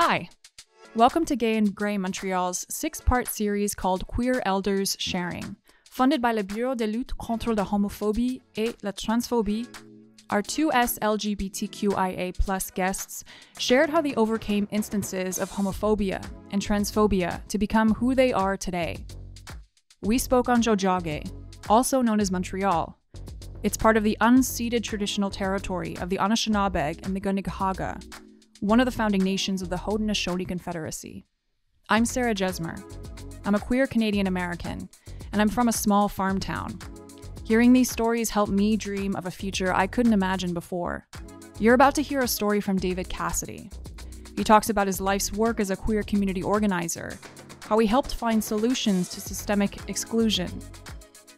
Hi, welcome to Gay and Grey Montreal's 6-part series called Queer Elders Sharing. Funded by le Bureau de lutte contre la homophobie et la transphobie, our 2S LGBTQIA+ guests shared how they overcame instances of homophobia and transphobia to become who they are today. We spoke on aujourd'hui, also known as Montreal. It's part of the unceded traditional territory of the Anishinaabe and the Gunnigahaga, one of the founding nations of the Haudenosaunee Confederacy. I'm Sarah Jesmer. I'm a queer Canadian American, and I'm from a small farm town. Hearing these stories helped me dream of a future I couldn't imagine before. You're about to hear a story from David Cassidy. He talks about his life's work as a queer community organizer, how he helped find solutions to systemic exclusion,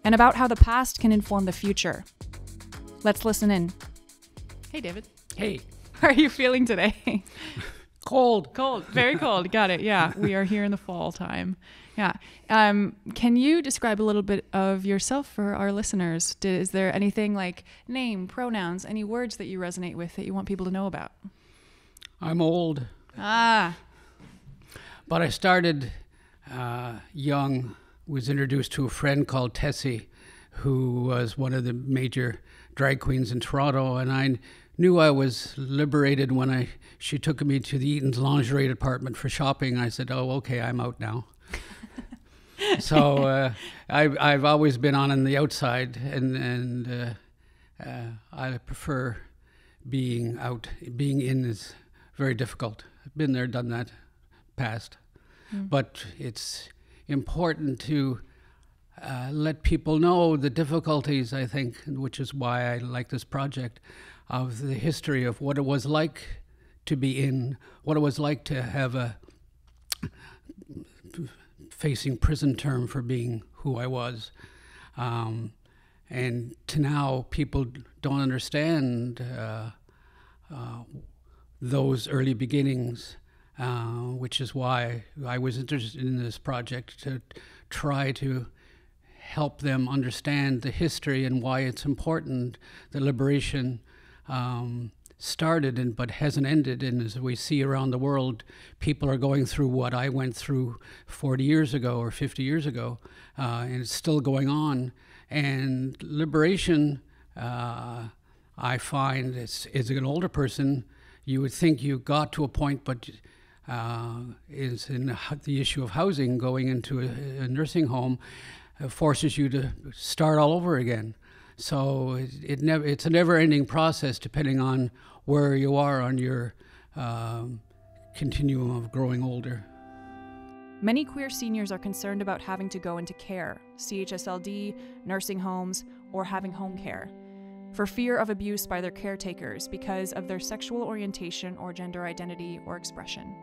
and about how the past can inform the future. Let's listen in. Hey, David. Hey. How are you feeling today? Cold. Cold. Very cold. Got it. Yeah. We are here in the fall time. Yeah. Can you describe a little bit of yourself for our listeners? Is there anything like name, pronouns, any words that you resonate with that you want people to know about? I'm old. Ah. But I started young, was introduced to a friend called Tessie, who was one of the major drag queens in Toronto, and I knew I was liberated when she took me to the Eaton's lingerie department for shopping. I said, oh, okay, I'm out now. So I've always been on the outside, and I prefer being out. Being in is very difficult. I've been there, done that, past. But it's important to let people know the difficulties, I think, which is why I like this project, of the history of what it was like to be in, what it was like to have facing prison term for being who I was. And to now, people don't understand those early beginnings, which is why I was interested in this project, to try to help them understand the history and why it's important that liberation started but hasn't ended. And as we see around the world, people are going through what I went through 40 years ago or 50 years ago, and it's still going on. And liberation, I find, as an older person, you would think you got to a point, but is in the issue of housing, going into a nursing home, forces you to start all over again. So it's a never-ending process, depending on where you are on your continuum of growing older. Many queer seniors are concerned about having to go into care, CHSLD, nursing homes, or having home care, for fear of abuse by their caretakers because of their sexual orientation or gender identity or expression.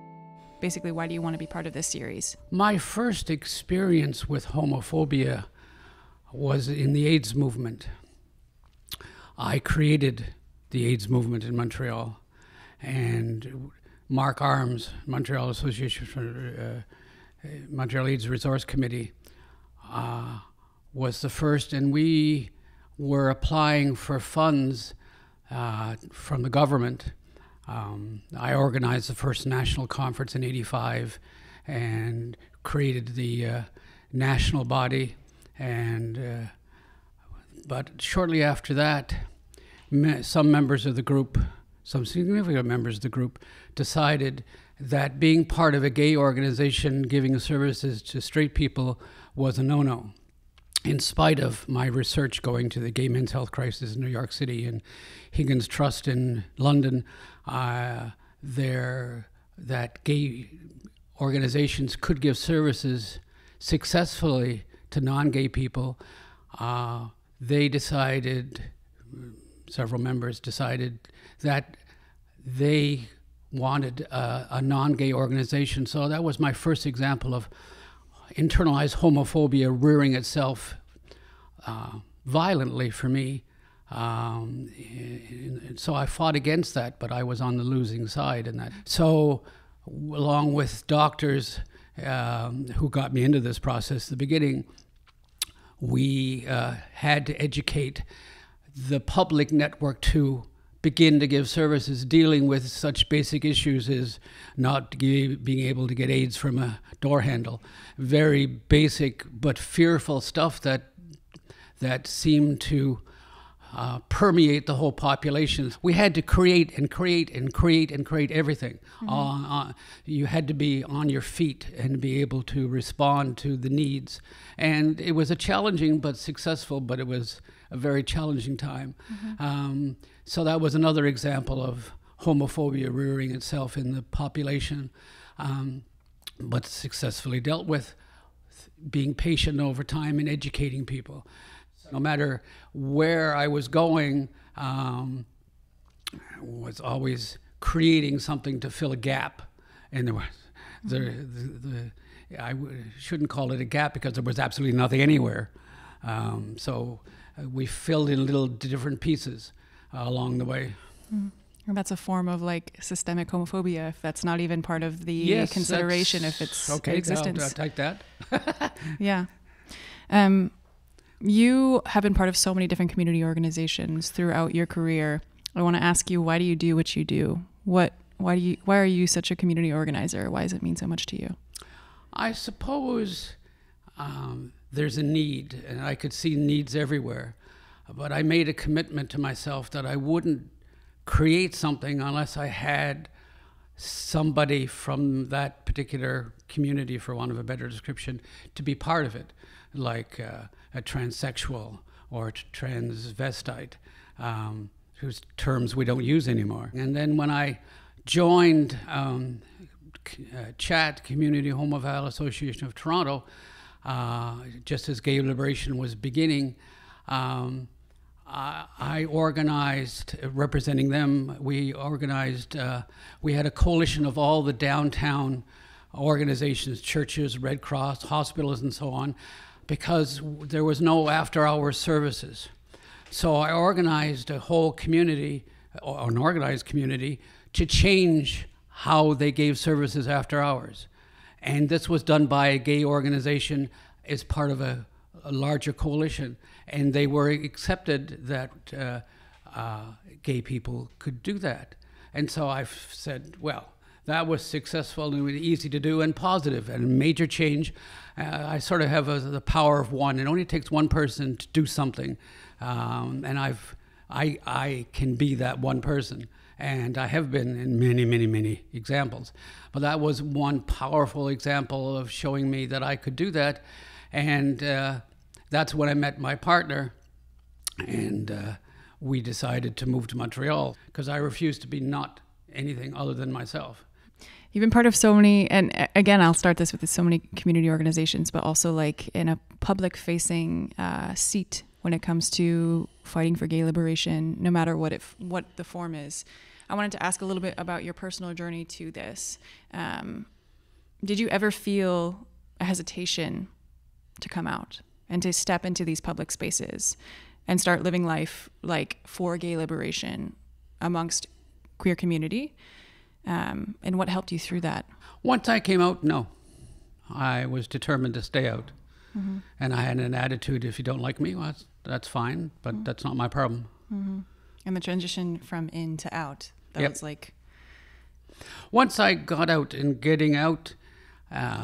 Basically, why do you want to be part of this series? My first experience with homophobia was in the AIDS movement. I created the AIDS movement in Montreal, and Mark Arms, Montreal Association for Montreal AIDS Resource Committee, was the first, and we were applying for funds from the government. I organized the first national conference in '85 and created the national body, and but shortly after that, some members of the group, some significant members of the group, decided that being part of a gay organization giving services to straight people was a no-no. In spite of my research going to the gay men's health crisis in New York City and Higgins Trust in London, that gay organizations could give services successfully to non-gay people, several members decided that they wanted a non-gay organization. So that was my first example of internalized homophobia rearing itself violently for me. So I fought against that, but I was on the losing side in that. So along with doctors who got me into this process at the beginning, we had to educate the public network to begin to give services dealing with such basic issues as not being able to get AIDS from a door handle. Very basic but fearful stuff that seemed to permeate the whole population. We had to create everything. You had to be on your feet and be able to respond to the needs. And it was a challenging but successful, but it was a very challenging time. So that was another example of homophobia rearing itself in the population, but successfully dealt with, being patient over time and educating people. No matter where I was going, was always creating something to fill a gap. And there was I shouldn't call it a gap because there was absolutely nothing anywhere. So we filled in little different pieces along the way. And that's a form of like systemic homophobia, if that's not even part of the consideration, if it's okay, in existence. I'll take that. Yeah. You have been part of so many different community organizations throughout your career. I want to ask you, why do you do what you do? Why are you such a community organizer? Why does it mean so much to you? I suppose there's a need, and I could see needs everywhere. But I made a commitment to myself that I wouldn't create something unless I had somebody from that particular community, for want of a better description, to be part of it, like a transsexual or a transvestite, whose terms we don't use anymore. And then when I joined CHAT, Community Homophile Association of Toronto, just as gay liberation was beginning, I organized, representing them, we organized, we had a coalition of all the downtown organizations, churches, Red Cross, hospitals, and so on, because there was no after-hours services. So I organized a whole community, or an organized community, to change how they gave services after hours. And this was done by a gay organization as part of a larger coalition. And they were accepted that gay people could do that. And so I said, well, that was successful and easy to do and positive and a major change. I sort of have the power of one. It only takes one person to do something. And I can be that one person. And I have been in many, many, many examples. But that was one powerful example of showing me that I could do that. And that's when I met my partner. And we decided to move to Montreal because I refused to be not anything other than myself. You've been part of so many, and again, I'll start this with so many community organizations, but also like in a public-facing seat when it comes to fighting for gay liberation, no matter what the form is. I wanted to ask a little bit about your personal journey to this. Did you ever feel a hesitation to come out and to step into these public spaces and start living life like for gay liberation amongst queer community? And what helped you through that? Once I came out, no. I was determined to stay out. Mm-hmm. And I had an attitude, if you don't like me, well, that's fine, but mm-hmm. that's not my problem. Mm-hmm. And the transition from in to out, that was like... Once I got out, and getting out,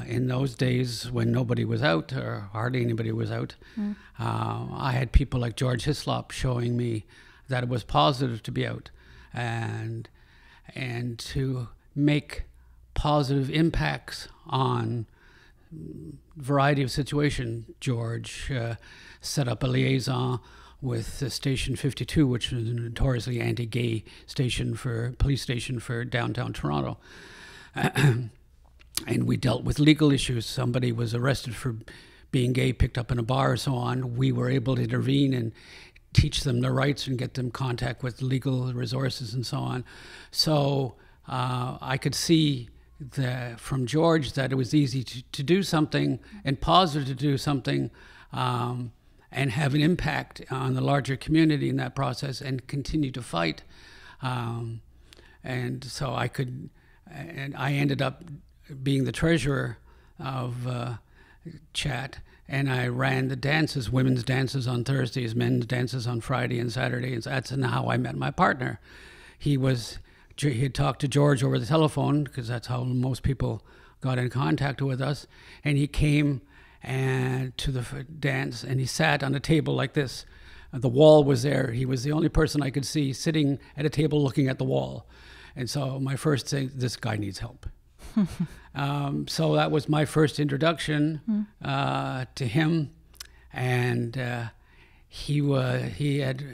in those days when nobody was out, or hardly anybody was out, I had people like George Hislop showing me that it was positive to be out. And to make positive impacts on a variety of situations. George set up a liaison with Station 52, which was a notoriously anti-gay police station for downtown Toronto. And we dealt with legal issues. Somebody was arrested for being gay, picked up in a bar, and so on. We were able to intervene and teach them their rights and get them contact with legal resources and so on. So I could see from George that it was easy to do something and positive to do something and have an impact on the larger community in that process and continue to fight. And so I ended up being the treasurer of CHAT. And I ran the dances, women's dances on Thursdays, men's dances on Friday and Saturday. And that's how I met my partner. he had talked to George over the telephone, because that's how most people got in contact with us. And he came to the dance, and he sat on a table like this. The wall was there. He was the only person I could see sitting at a table looking at the wall. And so my first thing, this guy needs help. So that was my first introduction to him. And he had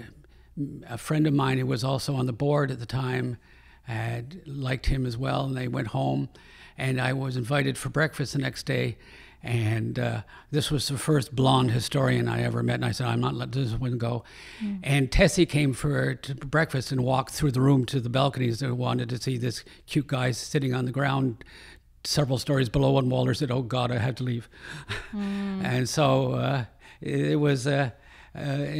a friend of mine who was also on the board at the time, had liked him as well, and they went home. And I was invited for breakfast the next day. And this was the first blonde historian I ever met. And I said, I'm not letting this one go. And Tessie came to breakfast and walked through the room to the balconies and wanted to see this cute guy sitting on the ground several stories below. And Walter said, oh, God, I have to leave. And so it was an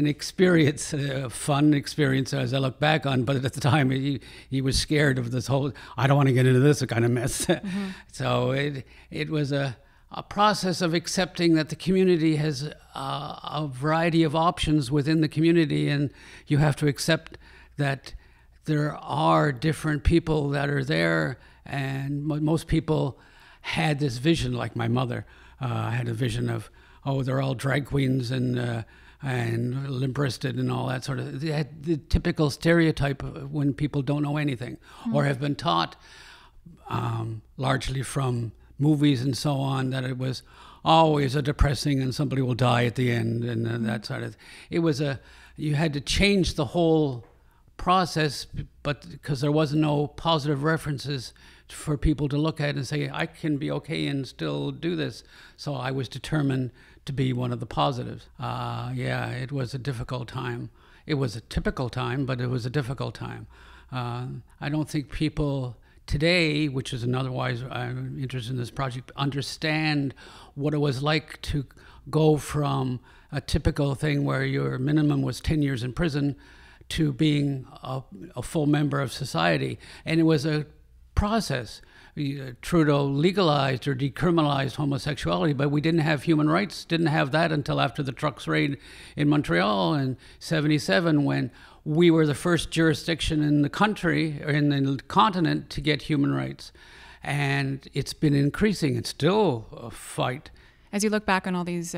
experience, a fun experience as I look back on. But at the time, he was scared of this whole, I don't want to get into this kind of mess. So it was a process of accepting that the community has a variety of options within the community, and you have to accept that there are different people that are there, and most people had this vision, like my mother had a vision of, oh, they're all drag queens and limp-wristed and all that sort of. They had the typical stereotype of when people don't know anything or have been taught largely from movies and so on, that it was always a depressing and somebody will die at the end and that sort of. It was you had to change the whole process, but because there was no positive references for people to look at and say, I can be okay and still do this. So I was determined to be one of the positives. Yeah, it was a difficult time. It was a typical time, but it was a difficult time. I don't think people today, which is another why I'm interested in this project, understand what it was like to go from a typical thing where your minimum was 10 years in prison to being a full member of society. And it was a process. Trudeau legalized or decriminalized homosexuality, but we didn't have human rights, didn't have that until after the trucks raid in Montreal in 1977, when we were the first jurisdiction in the country, or in the continent, to get human rights. And it's been increasing. It's still a fight. As you look back on all these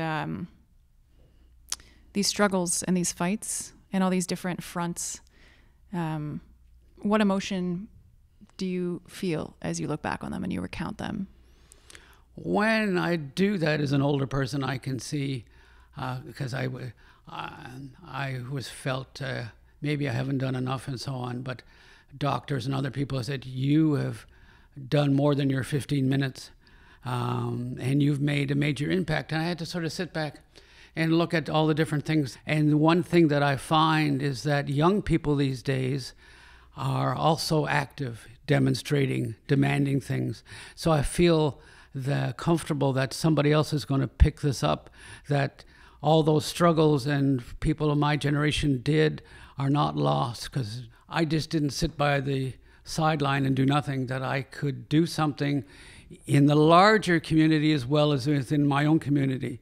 struggles and these fights and all these different fronts, what emotion do you feel as you look back on them and you recount them? When I do that as an older person, I can see, because I was felt maybe I haven't done enough and so on, but doctors and other people have said, you have done more than your 15 minutes, and you've made a major impact. And I had to sort of sit back and look at all the different things. And the one thing that I find is that young people these days are also active, demonstrating, demanding things. So I feel comfortable that somebody else is going to pick this up, that all those struggles and people of my generation did are not lost, because I just didn't sit by the sideline and do nothing, that I could do something in the larger community as well as within my own community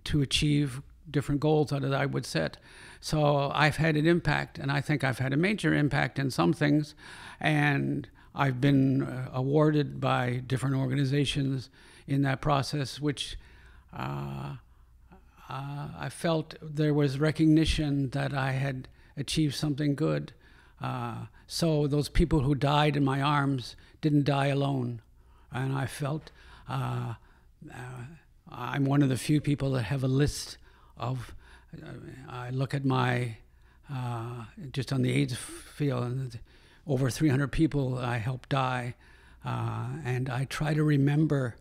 to achieve different goals that I would set. So I've had an impact, and I think I've had a major impact in some things, and I've been awarded by different organizations in that process, which I felt there was recognition that I had achieved something good. So those people who died in my arms didn't die alone. And I felt I'm one of the few people that have a list of, I look at my, just on the AIDS field, and over 300 people I helped die. And I try to remember,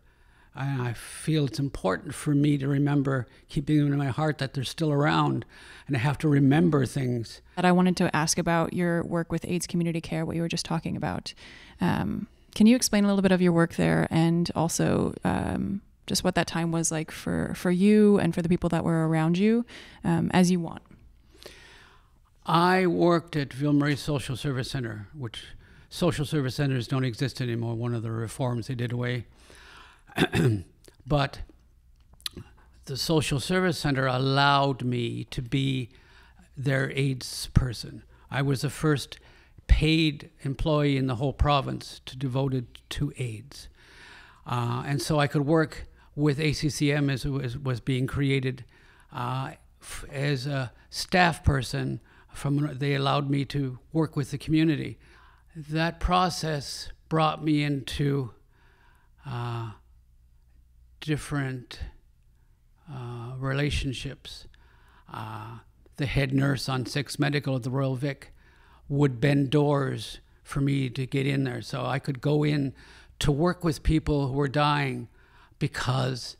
and I feel it's important for me to remember, keeping them in my heart, that they're still around, and I have to remember things. But I wanted to ask about your work with AIDS Community Care, what you were just talking about. Can you explain a little bit of your work there, and also just what that time was like for you and for the people that were around you, as you want? I worked at Ville-Marie Social Service Center, which social service centers don't exist anymore, one of the reforms they did away. But the social service center allowed me to be their AIDS person. I was the first paid employee in the whole province devoted to AIDS. And so I could work with ACCM as it was being created as a staff person. They allowed me to work with the community. That process brought me into different relationships. The head nurse on 6 Medical at the Royal Vic would bend doors for me to get in there. So I could go in to work with people who were dying because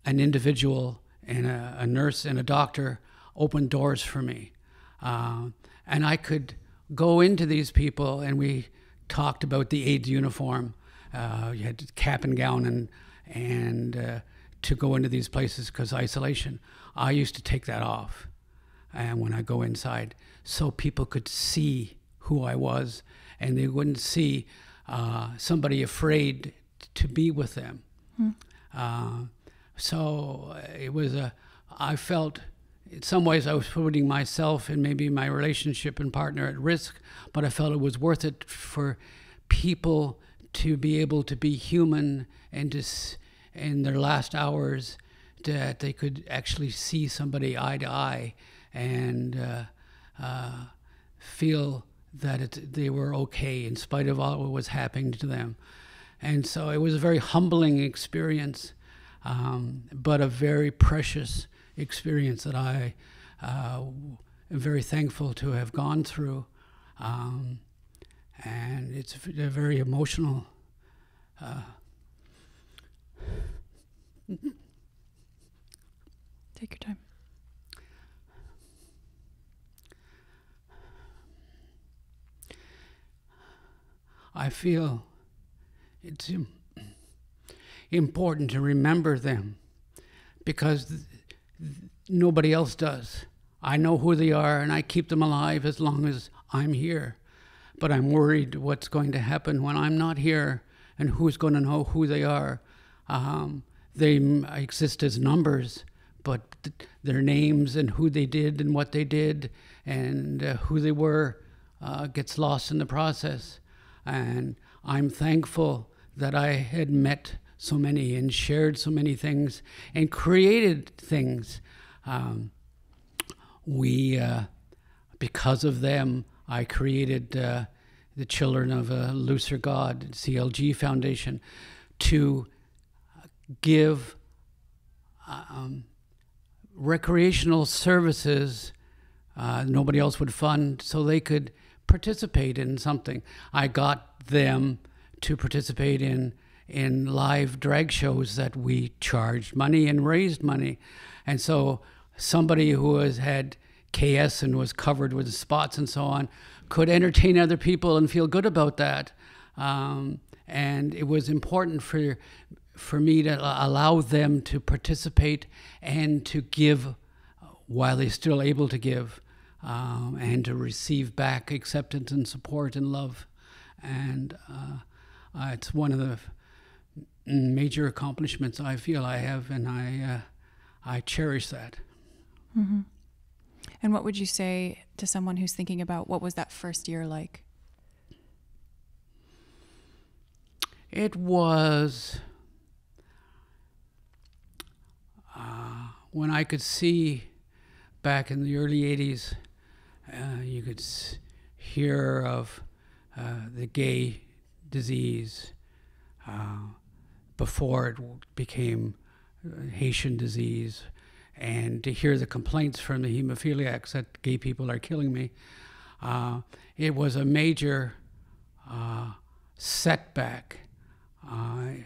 an individual and a nurse and a doctor opened doors for me. And I could go into these people, and we talked about the AIDS uniform. You had cap and gown and to go into these places because isolation. I used to take that off, and when I go inside, so people could see who I was, and they wouldn't see somebody afraid to be with them. So it was I felt in some ways I was putting myself and maybe my relationship and partner at risk, but I felt it was worth it for people to be able to be human and to, in their last hours, that they could actually see somebody eye to eye and feel that they were okay in spite of all what was happening to them. And so it was a very humbling experience, but a very precious experience that I am very thankful to have gone through. And it's a very emotional Take your time. I feel it's important to remember them because nobody else does. I know who they are and I keep them alive as long as I'm here. But I'm worried what's going to happen when I'm not here and who's going to know who they are. They exist as numbers, but their names and who they did and what they did and who they were gets lost in the process. And I'm thankful that I had met so many and shared so many things and created things. Because of them, I created the Children of a Looser God, CLG Foundation, to give recreational services nobody else would fund so they could participate in something. I got them to participate in live drag shows that we charged money and raised money. And so somebody who had KS and was covered with spots and so on could entertain other people and feel good about that. And it was important for me to allow them to participate and to give while they're still able to give, and to receive back acceptance and support and love. And it's one of the major accomplishments I feel I have, and I cherish that. Mm-hmm. And what would you say to someone who's thinking about what was that first year like? It was when I could see back in the early 80s, you could hear of the gay disease before it became Haitian disease, and to hear the complaints from the hemophiliacs that gay people are killing me. It was a major setback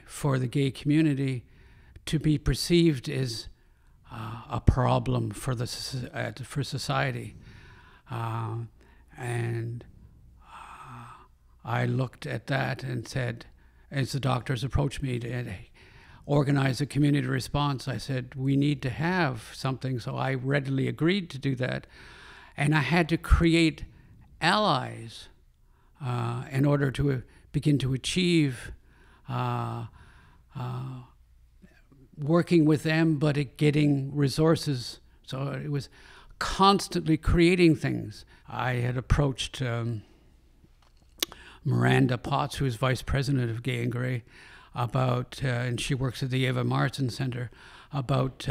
for the gay community to be perceived as a problem for society. And I looked at that and said, as the doctors approached me to organize a community response, I said, we need to have something. So I readily agreed to do that. And I had to create allies in order to begin to achieve working with them, but getting resources. So it was constantly creating things. I had approached Miranda Potts, who's vice president of Gay and Grey, about, and she works at the Eva Martin Center, about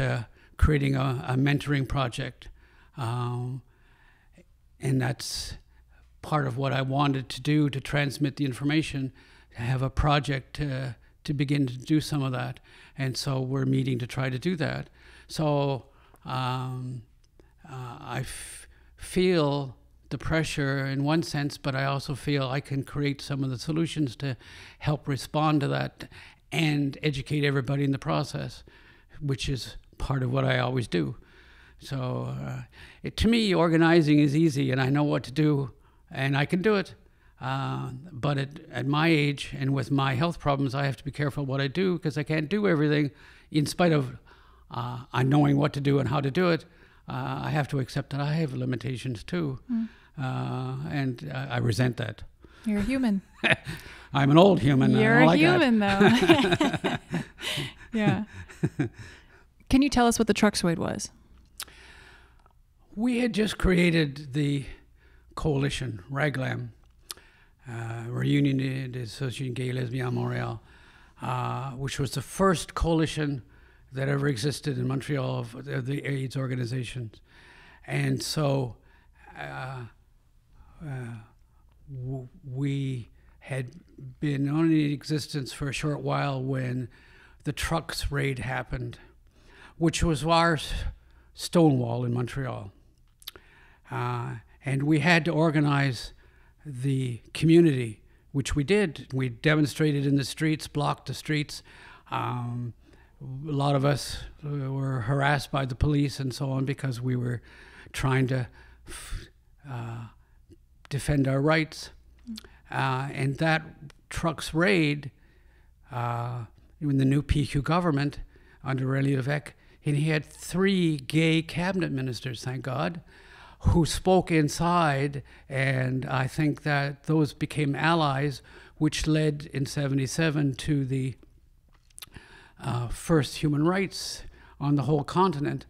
creating a mentoring project. And that's part of what I wanted to do, to transmit the information, to have a project to begin to do some of that. And so we're meeting to try to do that. So I feel the pressure in one sense, but I also feel I can create some of the solutions to help respond to that and educate everybody in the process, which is part of what I always do. So to me, organizing is easy, and I know what to do, and I can do it. But at my age and with my health problems, I have to be careful what I do, because I can't do everything in spite of knowing what to do and how to do it. I have to accept that I have limitations too. And I resent that. You're a human. I'm an old human. You're a human, though. Yeah. Can you tell us what the truck suede was? We had just created the coalition, Raglam, Réunion des Associations Gay et Lesbiennes Montreal, which was the first coalition that ever existed in Montreal of the AIDS organizations. And so we had been only in existence for a short while when the trucks raid happened, which was our Stonewall in Montreal. And we had to organize the community, which we did. We demonstrated in the streets, blocked the streets. A lot of us were harassed by the police and so on because we were trying to defend our rights. And that trucks raid, in the new PQ government under René Lévesque, and he had 3 gay cabinet ministers, thank God, who spoke inside, and I think that those became allies, which led in '77 to the first human rights on the whole continent.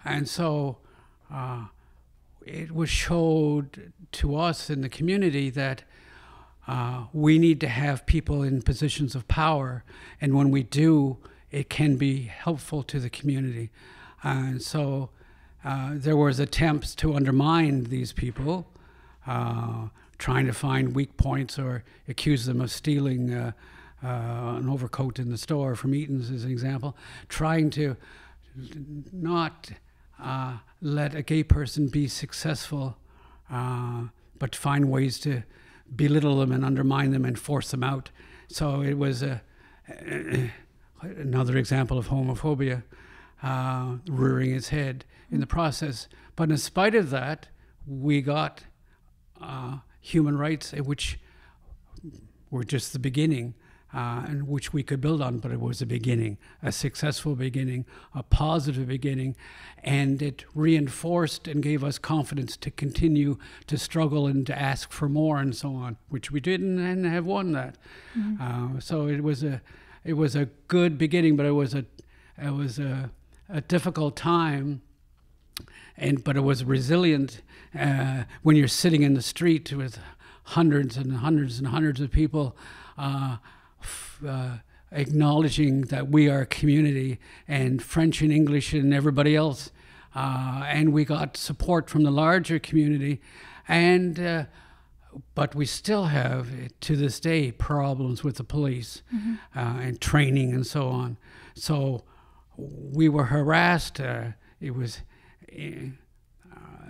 And so it was showed to us in the community that we need to have people in positions of power, and when we do, it can be helpful to the community. And so there was attempts to undermine these people, trying to find weak points or accuse them of stealing an overcoat in the store from Eaton's, as an example, trying to not let a gay person be successful, but find ways to belittle them and undermine them and force them out. So it was another example of homophobia rearing its head in the process. But in spite of that, we got human rights, which were just the beginning, and which we could build on, but it was a beginning, a successful beginning, a positive beginning, and it reinforced and gave us confidence to continue to struggle and to ask for more and so on, which we did and have won that. Mm-hmm. So it was a good beginning, but it was a difficult time, but it was resilient. When you're sitting in the street with hundreds and hundreds and hundreds of people acknowledging that we are a community, and French and English and everybody else, and we got support from the larger community, and but we still have, to this day, problems with the police, mm-hmm. And training and so on. So we were harassed. I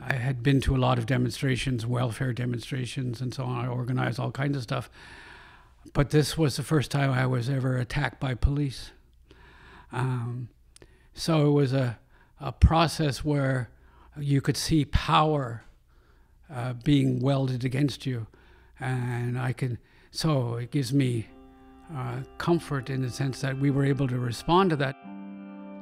had been to a lot of demonstrations, welfare demonstrations and so on. I organized all kinds of stuff. But this was the first time I was ever attacked by police. So it was a process where you could see power being welded against you. And so it gives me comfort in the sense that we were able to respond to that.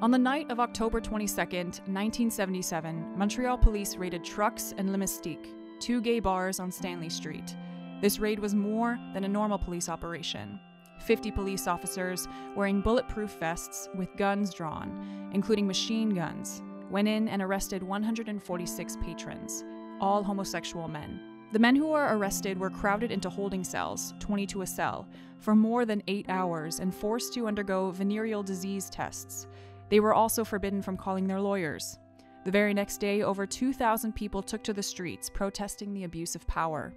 On the night of October 22nd, 1977, Montreal police raided Trucks and Le Mystique, 2 gay bars on Stanley Street. This raid was more than a normal police operation. 50 police officers wearing bulletproof vests with guns drawn, including machine guns, went in and arrested 146 patrons, all homosexual men. The men who were arrested were crowded into holding cells, 20 to a cell, for more than 8 hours and forced to undergo venereal disease tests. They were also forbidden from calling their lawyers. The very next day, over 2,000 people took to the streets, protesting the abuse of power.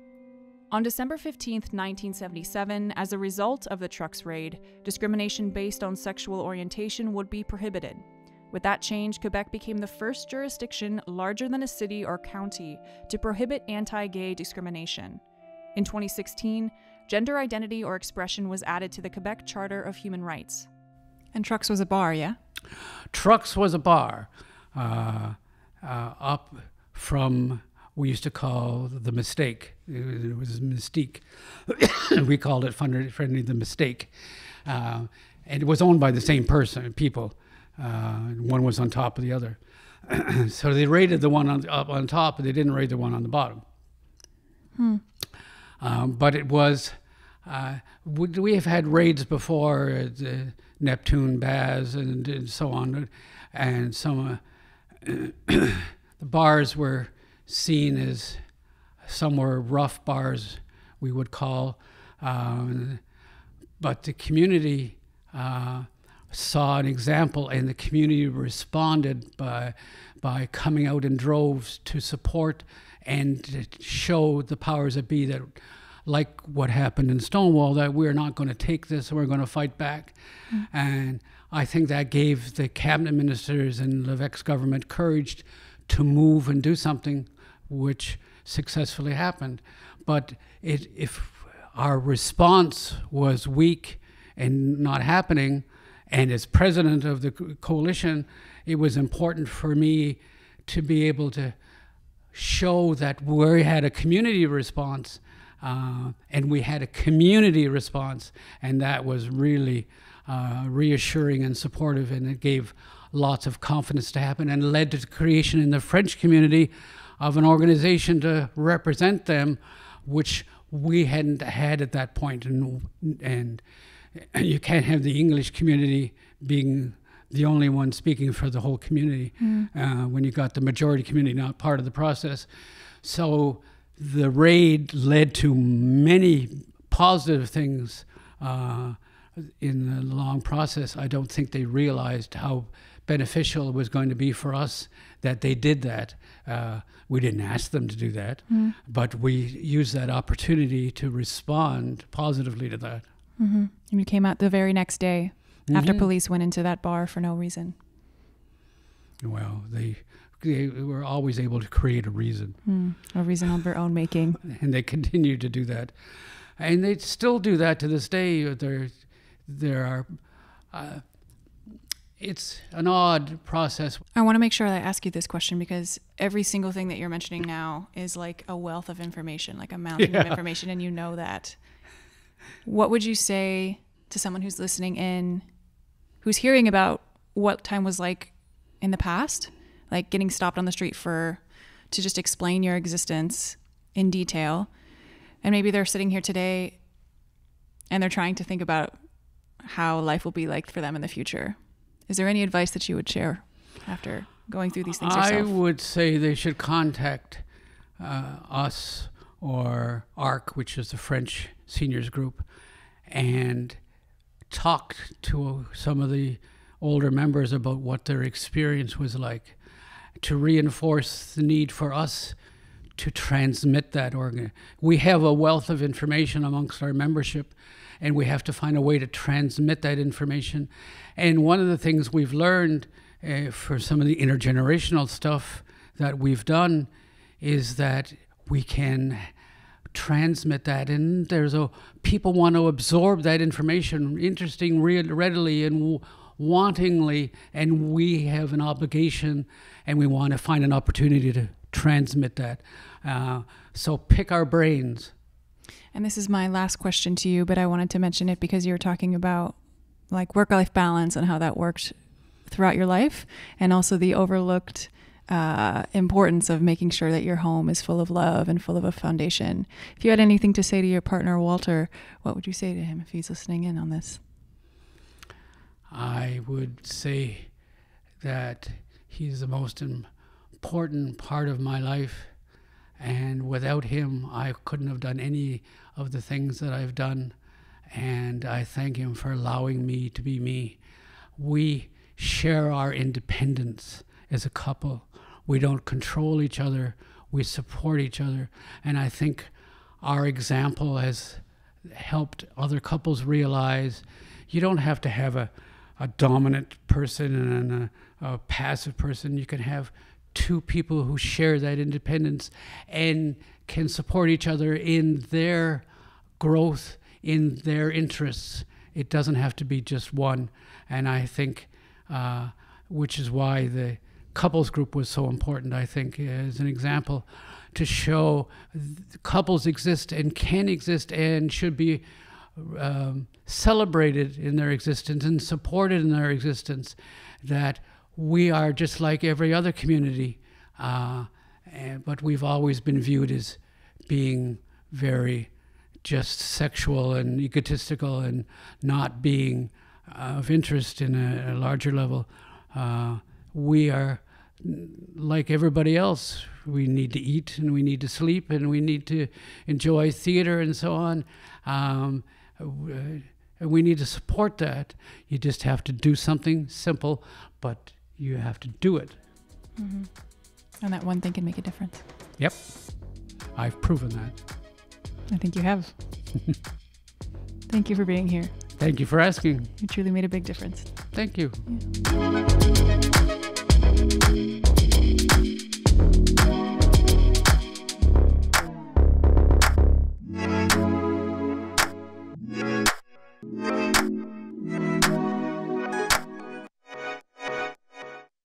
On December 15, 1977, as a result of the trucks raid, discrimination based on sexual orientation would be prohibited. With that change, Quebec became the first jurisdiction larger than a city or county to prohibit anti-gay discrimination. In 2016, gender identity or expression was added to the Quebec Charter of Human Rights. And Trucks was a bar, yeah? Trucks was a bar up from, we used to call the Mistake. It was Mystique. We called it friendly the Mistake. And it was owned by the same people. One was on top of the other. So they raided the one up on top, but they didn't raid the one on the bottom. But it was, we have had raids before, Neptune, Baz, and so on. And some, the bars were seen as some were rough bars, we would call. But the community saw an example, and the community responded by coming out in droves to support and to show the powers that be that, like what happened in Stonewall, that we're not going to take this, we're going to fight back. And I think that gave the cabinet ministers and Levesque's government courage to move and do something, which successfully happened. But if our response was weak and not happening, and as president of the coalition, it was important for me to be able to show that we had a community response, and we had a community response, and that was really reassuring and supportive, and it gave lots of confidence to happen and led to the creation in the French community of an organization to represent them, which we hadn't had at that point. And you can't have the English community being the only one speaking for the whole community when you got the majority community not part of the process. So the raid led to many positive things in the long process. I don't think they realized how beneficial it was going to be for us that they did that. We didn't ask them to do that, but we used that opportunity to respond positively to that. And you came out the very next day after police went into that bar for no reason. Well, they were always able to create a reason. A reason of their own making. And they continue to do that. And they still do that to this day. There are... it's an odd process. I want to make sure that I ask you this question because every single thing that you're mentioning now is like a wealth of information, like a mountain of information, and you know that. What would you say to someone who's listening in, who's hearing about what time was like in the past, like getting stopped on the street to just explain your existence in detail, and maybe they're sitting here today and they're trying to think about how life will be like for them in the future? Is there any advice that you would share after going through these things yourself? I would say they should contact us or ARC, which is the French seniors group, and talk to some of the older members about what their experience was like, to reinforce the need for us to transmit that We have a wealth of information amongst our membership, and we have to find a way to transmit that information. And one of the things we've learned for some of the intergenerational stuff that we've done is that we can transmit that, and people want to absorb that information readily and wantingly, and we have an obligation, and we want to find an opportunity to transmit that. So pick our brains. And this is my last question to you, but I wanted to mention it because you were talking about like work-life balance and how that worked throughout your life, and also the overlooked importance of making sure that your home is full of love and full of a foundation. If you had anything to say to your partner, Walter, what would you say to him if he's listening in on this? I would say that he's the most important part of my life, And without him, I couldn't have done any of the things that I've done. And I thank him for allowing me to be me. We share our independence as a couple. We don't control each other. We support each other. And I think our example has helped other couples realize you don't have to have a dominant person and a passive person. You can have two people who share that independence and can support each other in their growth, in their interests. It doesn't have to be just one. And I think, which is why the couples group was so important, I think, as an example, to show couples exist and can exist and should be celebrated in their existence and supported in their existence, that we are just like every other community, but we've always been viewed as being very just sexual and egotistical and not being of interest in a larger level. We are like everybody else. We need to eat and we need to sleep and we need to enjoy theater and so on. And we need to support that. You just have to do something simple, but you have to do it. Mm-hmm. And that one thing can make a difference. Yep. I've proven that. I think you have. Thank you for being here. Thank you for asking. You truly made a big difference. Thank you. Yeah.